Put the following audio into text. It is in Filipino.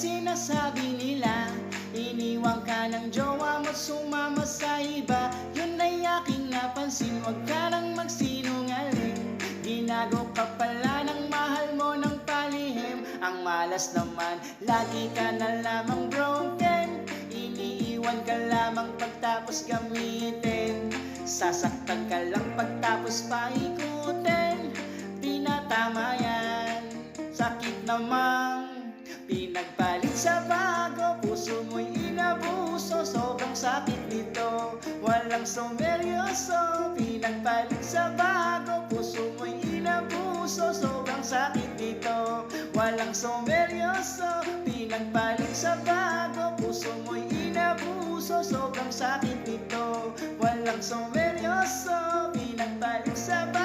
sinasabi nila, iniwan ka ng jowa mo, sumama sa iba. Yun ay aking napansin, wag ka nang magsinungaling. Ginago ka pala ng mahal mo ng palihim. Ang malas naman, lagi ka na lamang broken. Iniiwan ka lamang pagtapos gamitin. Sasaktan ka lang pagtapos paikutin. Tinatama yan, sakit namang pinagpalit sa bago. Puso mo'y inabuso, sobrang sakit nito. Walang sumeryoso, pinagpalit sa bago. Puso mo'y inabuso, sobrang sakit nito. Walang sumeryoso, pinagpalit sa bago. Puso mo'y inabuso, sobrang sakit nito. Walang sumeryoso, pinagpalit sa bago.